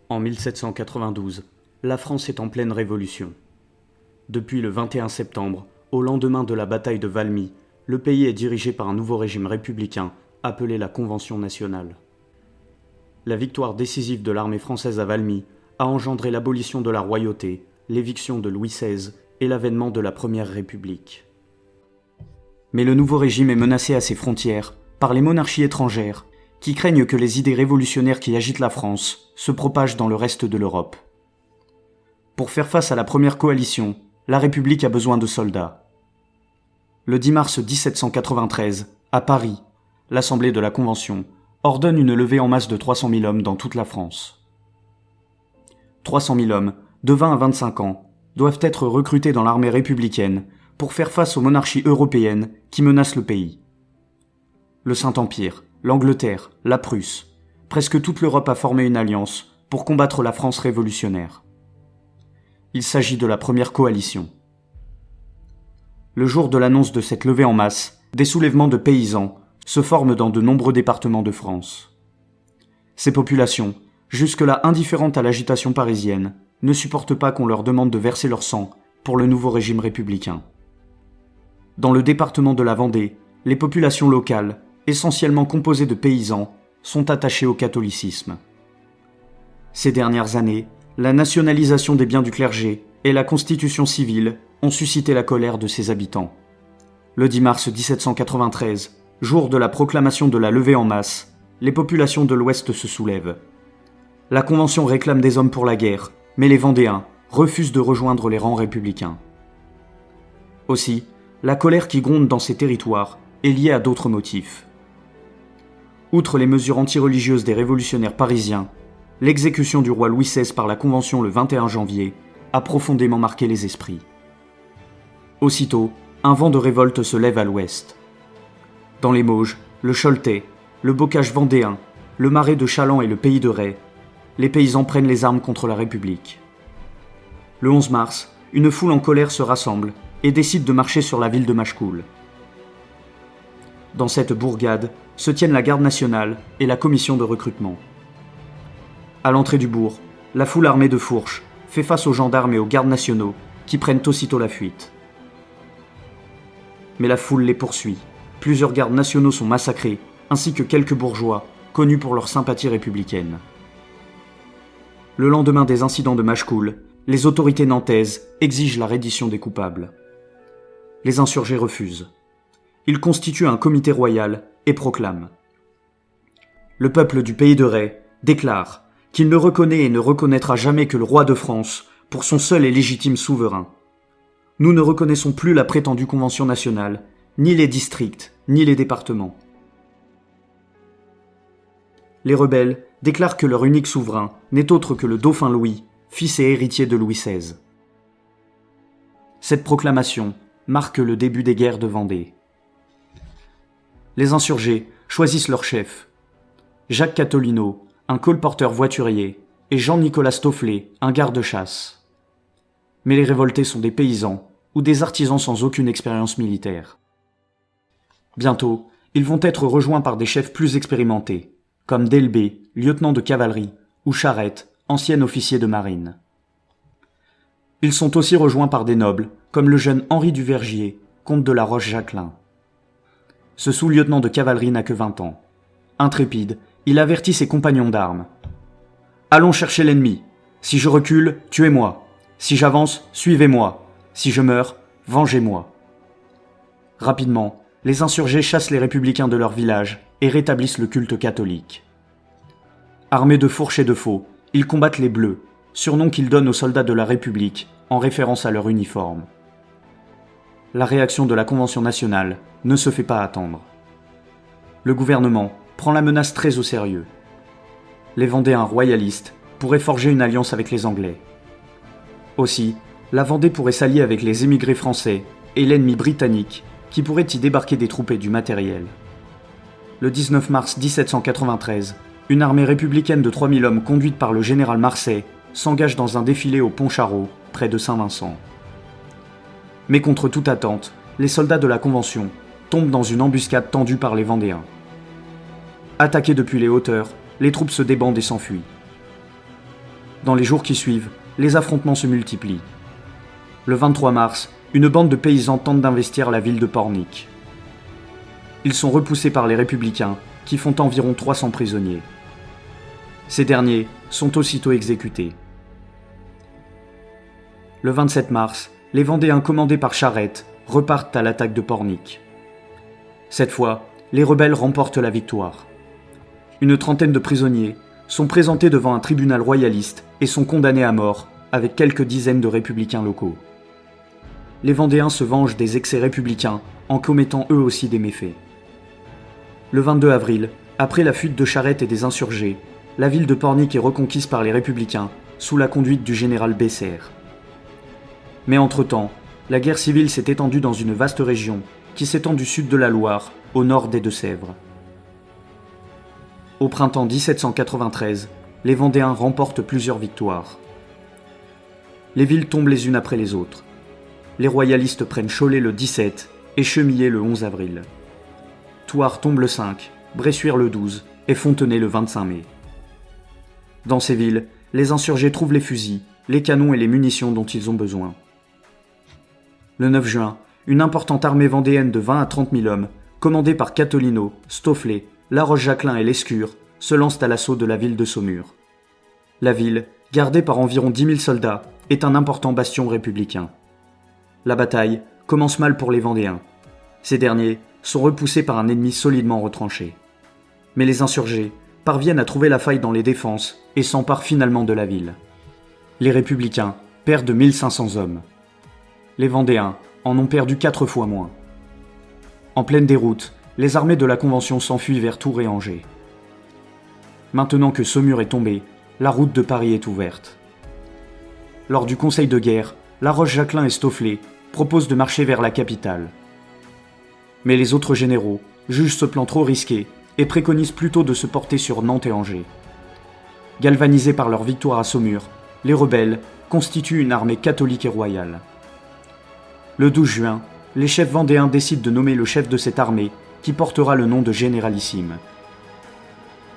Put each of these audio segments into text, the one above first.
En 1792, la France est en pleine révolution. Depuis le 21 septembre, au lendemain de la bataille de Valmy, le pays est dirigé par un nouveau régime républicain appelé la Convention nationale. La victoire décisive de l'armée française à Valmy a engendré l'abolition de la royauté, l'éviction de Louis XVI et l'avènement de la Première République. Mais le nouveau régime est menacé à ses frontières par les monarchies étrangères qui craignent que les idées révolutionnaires qui agitent la France se propagent dans le reste de l'Europe. Pour faire face à la première coalition, la République a besoin de soldats. Le 10 mars 1793, à Paris, l'Assemblée de la Convention ordonne une levée en masse de 300 000 hommes dans toute la France. 300 000 hommes, de 20 à 25 ans, doivent être recrutés dans l'armée républicaine pour faire face aux monarchies européennes qui menacent le pays. Le Saint-Empire, l'Angleterre, la Prusse, presque toute l'Europe a formé une alliance pour combattre la France révolutionnaire. Il s'agit de la première coalition. Le jour de l'annonce de cette levée en masse, des soulèvements de paysans se forment dans de nombreux départements de France. Ces populations, jusque-là indifférentes à l'agitation parisienne, ne supportent pas qu'on leur demande de verser leur sang pour le nouveau régime républicain. Dans le département de la Vendée, les populations locales, essentiellement composées de paysans, sont attachées au catholicisme. Ces dernières années, la nationalisation des biens du clergé et la constitution civile ont suscité la colère de ses habitants. Le 10 mars 1793, jour de la proclamation de la levée en masse, les populations de l'Ouest se soulèvent. La Convention réclame des hommes pour la guerre, mais les Vendéens refusent de rejoindre les rangs républicains. Aussi, la colère qui gronde dans ces territoires est liée à d'autres motifs. Outre les mesures antireligieuses des révolutionnaires parisiens, l'exécution du roi Louis XVI par la Convention le 21 janvier a profondément marqué les esprits. Aussitôt, un vent de révolte se lève à l'ouest. Dans les Mauges, le Choletais, le Bocage vendéen, le Marais de Châlons et le Pays de Retz, les paysans prennent les armes contre la République. Le 11 mars, une foule en colère se rassemble et décide de marcher sur la ville de Machecoul. Dans cette bourgade se tiennent la garde nationale et la commission de recrutement. À l'entrée du bourg, la foule armée de fourches fait face aux gendarmes et aux gardes nationaux qui prennent aussitôt la fuite. Mais la foule les poursuit. Plusieurs gardes nationaux sont massacrés, ainsi que quelques bourgeois, connus pour leur sympathie républicaine. Le lendemain des incidents de Machecoul, les autorités nantaises exigent la reddition des coupables. Les insurgés refusent. Ils constituent un comité royal et proclament. Le peuple du Pays de Retz déclare qu'il ne reconnaît et ne reconnaîtra jamais que le roi de France pour son seul et légitime souverain. Nous ne reconnaissons plus la prétendue Convention nationale, ni les districts, ni les départements. Les rebelles déclarent que leur unique souverain n'est autre que le dauphin Louis, fils et héritier de Louis XVI. Cette proclamation marque le début des guerres de Vendée. Les insurgés choisissent leur chef. Jacques Catolino, un colporteur voiturier, et Jean-Nicolas Stofflet, un garde-chasse. Mais les révoltés sont des paysans ou des artisans sans aucune expérience militaire. Bientôt, ils vont être rejoints par des chefs plus expérimentés, comme Delbé, lieutenant de cavalerie, ou Charette, ancien officier de marine. Ils sont aussi rejoints par des nobles, comme le jeune Henri du Vergier, comte de la Roche-Jacquelin. Ce sous-lieutenant de cavalerie n'a que 20 ans. Intrépide, il avertit ses compagnons d'armes. « Allons chercher l'ennemi. Si je recule, tuez-moi. Si j'avance, suivez-moi. Si je meurs, vengez-moi. » Rapidement, les insurgés chassent les républicains de leur village et rétablissent le culte catholique. Armés de fourches et de faux, ils combattent les Bleus, surnom qu'ils donnent aux soldats de la République en référence à leur uniforme. La réaction de la Convention nationale ne se fait pas attendre. Le gouvernement prend la menace très au sérieux. Les Vendéens royalistes pourraient forger une alliance avec les Anglais. Aussi, la Vendée pourrait s'allier avec les émigrés français et l'ennemi britannique qui pourrait y débarquer des troupes et du matériel. Le 19 mars 1793, une armée républicaine de 3000 hommes conduite par le général Marcet s'engage dans un défilé au Pont Charot, près de Saint-Vincent. Mais contre toute attente, les soldats de la Convention tombent dans une embuscade tendue par les Vendéens. Attaqués depuis les hauteurs, les troupes se débandent et s'enfuient. Dans les jours qui suivent, les affrontements se multiplient. Le 23 mars, une bande de paysans tente d'investir la ville de Pornic. Ils sont repoussés par les républicains, qui font environ 300 prisonniers. Ces derniers sont aussitôt exécutés. Le 27 mars, les Vendéens commandés par Charette repartent à l'attaque de Pornic. Cette fois, les rebelles remportent la victoire. Une trentaine de prisonniers sont présentés devant un tribunal royaliste et sont condamnés à mort avec quelques dizaines de républicains locaux. Les Vendéens se vengent des excès républicains en commettant eux aussi des méfaits. Le 22 avril, après la fuite de Charette et des insurgés, la ville de Pornic est reconquise par les républicains sous la conduite du général Bessères. Mais entre-temps, la guerre civile s'est étendue dans une vaste région qui s'étend du sud de la Loire au nord des Deux-Sèvres. Au printemps 1793, les Vendéens remportent plusieurs victoires. Les villes tombent les unes après les autres. Les royalistes prennent Cholet le 17 et Chemillé le 11 avril. Thouars tombe le 5, Bressuire le 12 et Fontenay le 25 mai. Dans ces villes, les insurgés trouvent les fusils, les canons et les munitions dont ils ont besoin. Le 9 juin, une importante armée vendéenne de 20 à 30 000 hommes, commandée par Catolino, Stofflet, Laroche-Jacquelin et Lescure, se lancent à l'assaut de la ville de Saumur. La ville, gardée par environ 10 000 soldats, est un important bastion républicain. La bataille commence mal pour les Vendéens. Ces derniers sont repoussés par un ennemi solidement retranché. Mais les insurgés parviennent à trouver la faille dans les défenses et s'emparent finalement de la ville. Les républicains perdent 1500 hommes. Les Vendéens en ont perdu 4 fois moins. En pleine déroute, les armées de la Convention s'enfuient vers Tours et Angers. Maintenant que Saumur est tombé, la route de Paris est ouverte. Lors du conseil de guerre, Laroche-Jacquelin et Stofflet proposent de marcher vers la capitale. Mais les autres généraux jugent ce plan trop risqué et préconisent plutôt de se porter sur Nantes et Angers. Galvanisés par leur victoire à Saumur, les rebelles constituent une armée catholique et royale. Le 12 juin, les chefs vendéens décident de nommer le chef de cette armée qui portera le nom de généralissime.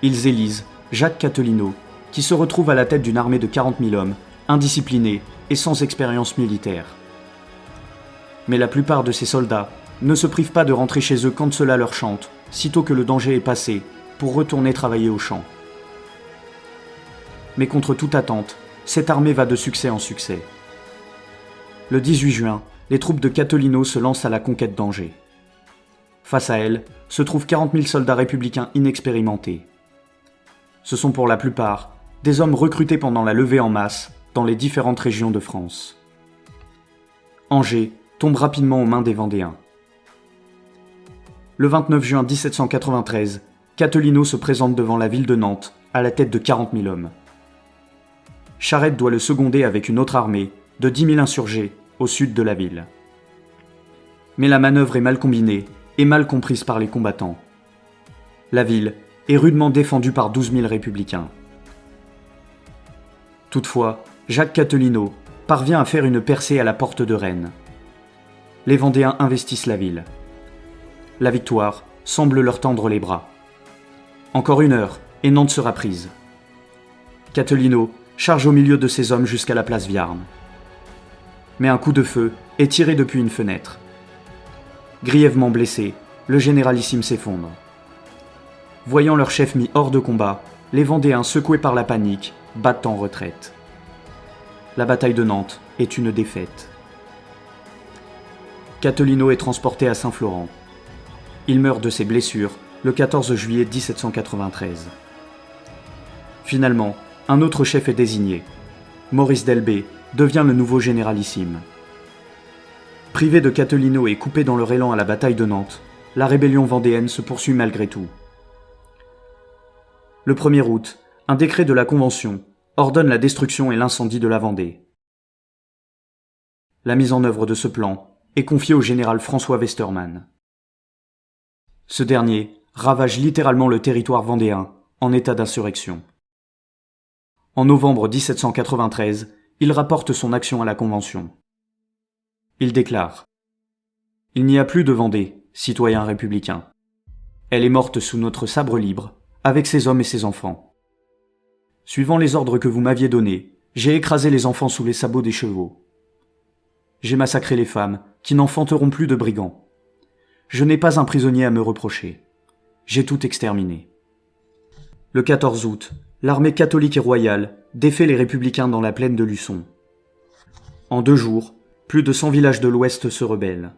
Ils élisent Jacques Catolino, qui se retrouve à la tête d'une armée de 40 000 hommes, indisciplinés et sans expérience militaire. Mais la plupart de ces soldats ne se privent pas de rentrer chez eux quand cela leur chante, sitôt que le danger est passé, pour retourner travailler au champ. Mais contre toute attente, cette armée va de succès en succès. Le 18 juin, les troupes de Catolino se lancent à la conquête d'Angers. Face à elles se trouvent 40 000 soldats républicains inexpérimentés. Ce sont pour la plupart des hommes recrutés pendant la levée en masse dans les différentes régions de France. Angers tombe rapidement aux mains des Vendéens. Le 29 juin 1793, Catolino se présente devant la ville de Nantes à la tête de 40 000 hommes. Charette doit le seconder avec une autre armée de 10 000 insurgés au sud de la ville. Mais la manœuvre est mal combinée et mal comprise par les combattants. La ville est rudement défendue par 12 000 républicains. Toutefois, Jacques Catolino parvient à faire une percée à la porte de Rennes. Les Vendéens investissent la ville. La victoire semble leur tendre les bras. Encore une heure, et Nantes sera prise. Catolino charge au milieu de ses hommes jusqu'à la place Viarme. Mais un coup de feu est tiré depuis une fenêtre. Grièvement blessé, le généralissime s'effondre. Voyant leur chef mis hors de combat, les Vendéens, secoués par la panique, battent en retraite. La bataille de Nantes est une défaite. Catolino est transporté à Saint-Florent. Il meurt de ses blessures le 14 juillet 1793. Finalement, un autre chef est désigné. Maurice Delbé devient le nouveau généralissime. Privé de Catolino et coupé dans leur élan à la bataille de Nantes, la rébellion vendéenne se poursuit malgré tout. Le 1er août, un décret de la Convention ordonne la destruction et l'incendie de la Vendée. La mise en œuvre de ce plan est confiée au général François Westermann. Ce dernier ravage littéralement le territoire vendéen en état d'insurrection. En novembre 1793, il rapporte son action à la Convention. Il déclare « Il n'y a plus de Vendée, citoyens républicains. Elle est morte sous notre sabre libre, avec ses hommes et ses enfants. Suivant les ordres que vous m'aviez donnés, J'ai écrasé les enfants sous les sabots des chevaux. J'ai massacré les femmes, qui n'enfanteront plus de brigands. Je n'ai pas un prisonnier à me reprocher. J'ai tout exterminé. Le 14 août, l'armée catholique et royale défait les républicains dans la plaine de Luçon. En 2 jours, plus de 100 villages de l'Ouest se rebellent.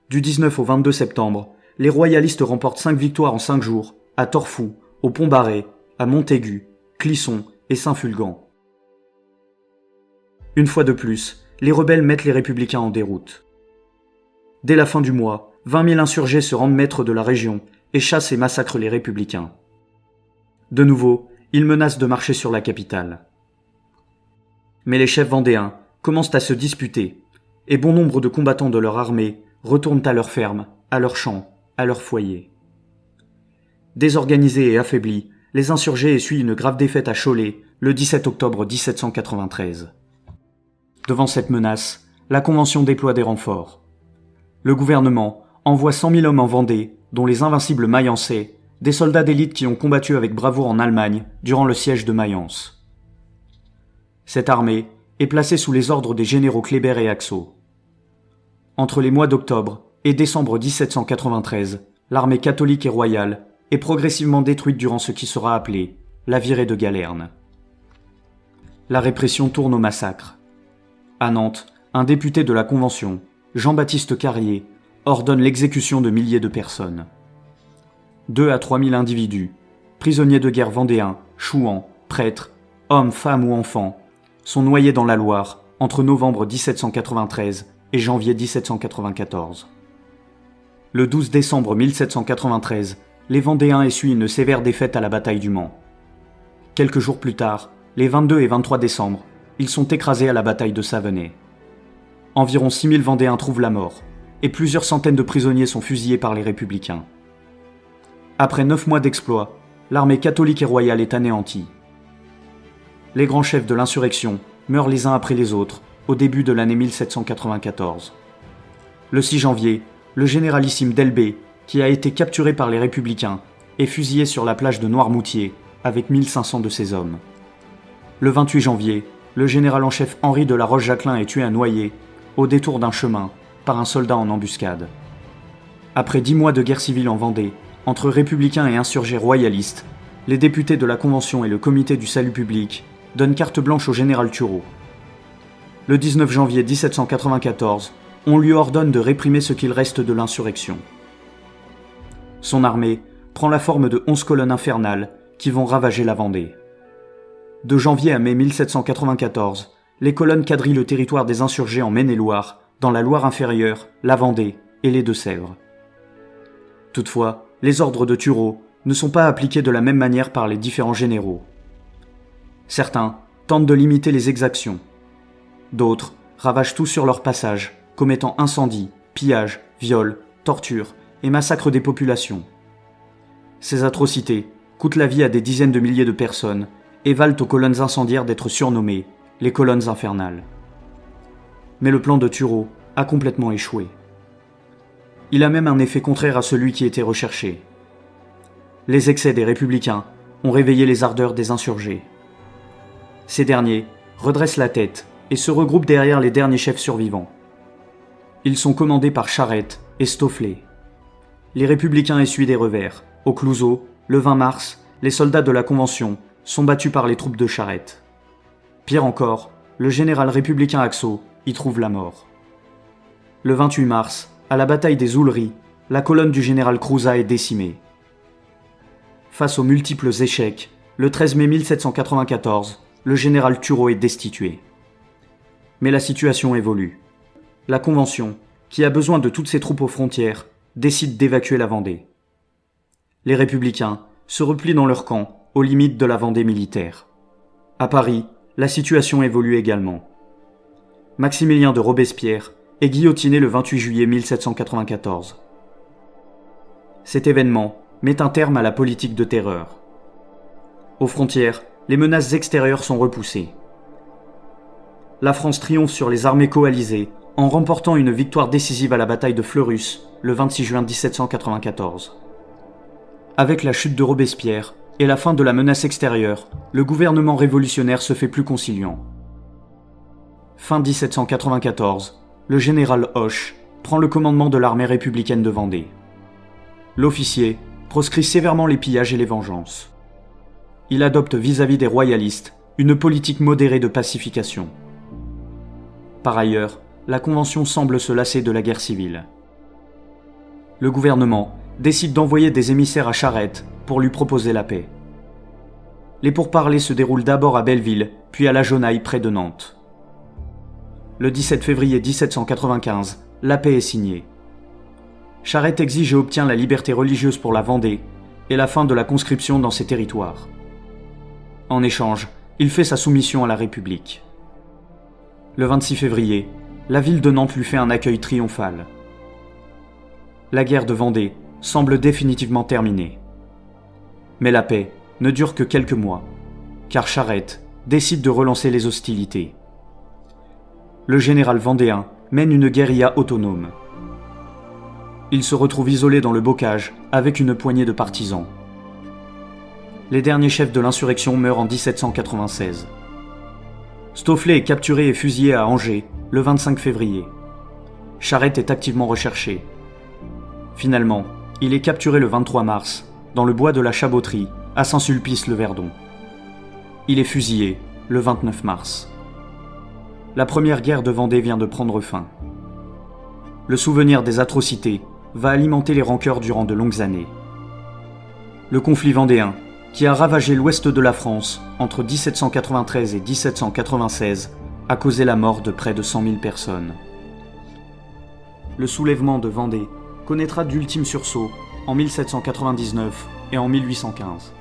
Du 19 au 22 septembre, les royalistes remportent 5 victoires en 5 jours, à Torfou, au Pont-Barré, à Montaigu, Clisson et Saint-Fulgent. Une fois de plus, les rebelles mettent les républicains en déroute. Dès la fin du mois, 20 000 insurgés se rendent maîtres de la région et chassent et massacrent les républicains. De nouveau, ils menacent de marcher sur la capitale. Mais les chefs vendéens commencent à se disputer, et bon nombre de combattants de leur armée retournent à leurs fermes, à leurs champs, à leurs foyers. Désorganisés et affaiblis, les insurgés essuient une grave défaite à Cholet le 17 octobre 1793. Devant cette menace, la Convention déploie des renforts. Le gouvernement envoie 100 000 hommes en Vendée, dont les invincibles Mayençais, des soldats d'élite qui ont combattu avec bravoure en Allemagne durant le siège de Mayence. Cette armée est placée sous les ordres des généraux Kléber et Axo. Entre les mois d'octobre et décembre 1793, l'armée catholique et royale est progressivement détruite durant ce qui sera appelé la virée de Galerne. La répression tourne au massacre. À Nantes, un député de la Convention, Jean-Baptiste Carrier, ordonne l'exécution de milliers de personnes. 2 à 3 000 individus, prisonniers de guerre vendéens, chouans, prêtres, hommes, femmes ou enfants, sont noyés dans la Loire entre novembre 1793 et janvier 1794. Le 12 décembre 1793, les Vendéens essuient une sévère défaite à la bataille du Mans. Quelques jours plus tard, les 22 et 23 décembre, ils sont écrasés à la bataille de Savenay. Environ 6 000 Vendéens trouvent la mort, et plusieurs centaines de prisonniers sont fusillés par les républicains. Après 9 mois d'exploits, l'armée catholique et royale est anéantie. Les grands chefs de l'insurrection meurent les uns après les autres au début de l'année 1794. Le 6 janvier, le généralissime d'Elbé, qui a été capturé par les républicains, est fusillé sur la plage de Noirmoutier avec 1500 de ses hommes. Le 28 janvier, le général en chef Henri de la Roche-Jacquelin est tué à Noyers, au détour d'un chemin, par un soldat en embuscade. Après 10 mois de guerre civile en Vendée, entre républicains et insurgés royalistes, les députés de la Convention et le Comité du Salut public donnent carte blanche au général Turreau. Le 19 janvier 1794, on lui ordonne de réprimer ce qu'il reste de l'insurrection. Son armée prend la forme de 11 colonnes infernales qui vont ravager la Vendée. De janvier à mai 1794, les colonnes quadrillent le territoire des insurgés en Maine-et-Loire, dans la Loire inférieure, la Vendée et les Deux-Sèvres. Toutefois, les ordres de Turreau ne sont pas appliqués de la même manière par les différents généraux. Certains tentent de limiter les exactions. D'autres ravagent tout sur leur passage, commettant incendies, pillages, viols, tortures et massacrent des populations. Ces atrocités coûtent la vie à des dizaines de milliers de personnes et valent aux colonnes incendiaires d'être surnommées les colonnes infernales. Mais le plan de Turreau a complètement échoué. Il a même un effet contraire à celui qui était recherché. Les excès des républicains ont réveillé les ardeurs des insurgés. Ces derniers redressent la tête et se regroupent derrière les derniers chefs survivants. Ils sont commandés par Charette et Stofflet. Les républicains essuient des revers. Au Clouseau, le 20 mars, les soldats de la Convention sont battus par les troupes de Charette. Pire encore, le général républicain Axo y trouve la mort. Le 28 mars, à la bataille des Ouleries, la colonne du général Crouzat est décimée. Face aux multiples échecs, le 13 mai 1794, le général Turreau est destitué. Mais la situation évolue. La Convention, qui a besoin de toutes ses troupes aux frontières, décide d'évacuer la Vendée. Les républicains se replient dans leur camp, aux limites de la Vendée militaire. À Paris, la situation évolue également. Maximilien de Robespierre est guillotiné le 28 juillet 1794. Cet événement met un terme à la politique de terreur. Aux frontières, les menaces extérieures sont repoussées. La France triomphe sur les armées coalisées en remportant une victoire décisive à la bataille de Fleurus le 26 juin 1794. Avec la chute de Robespierre et la fin de la menace extérieure, le gouvernement révolutionnaire se fait plus conciliant. Fin 1794, le général Hoche prend le commandement de l'armée républicaine de Vendée. L'officier proscrit sévèrement les pillages et les vengeances. Il adopte vis-à-vis des royalistes une politique modérée de pacification. Par ailleurs, la Convention semble se lasser de la guerre civile. Le gouvernement décide d'envoyer des émissaires à Charette pour lui proposer la paix. Les pourparlers se déroulent d'abord à Belleville, puis à La Jaunaille près de Nantes. Le 17 février 1795, la paix est signée. Charette exige et obtient la liberté religieuse pour la Vendée et la fin de la conscription dans ses territoires. En échange, il fait sa soumission à la République. Le 26 février, la ville de Nantes lui fait un accueil triomphal. La guerre de Vendée semble définitivement terminée. Mais la paix ne dure que quelques mois, car Charette décide de relancer les hostilités. Le général vendéen mène une guérilla autonome. Il se retrouve isolé dans le bocage avec une poignée de partisans. Les derniers chefs de l'insurrection meurent en 1796. Stofflet est capturé et fusillé à Angers le 25 février. Charette est activement recherché. Finalement, il est capturé le 23 mars, dans le bois de la Chaboterie, à Saint-Sulpice-le-Verdon. Il est fusillé le 29 mars. La première guerre de Vendée vient de prendre fin. Le souvenir des atrocités va alimenter les rancœurs durant de longues années. Le conflit vendéen, qui a ravagé l'ouest de la France entre 1793 et 1796, a causé la mort de près de 100 000 personnes. Le soulèvement de Vendée connaîtra d'ultimes sursauts en 1799 et en 1815.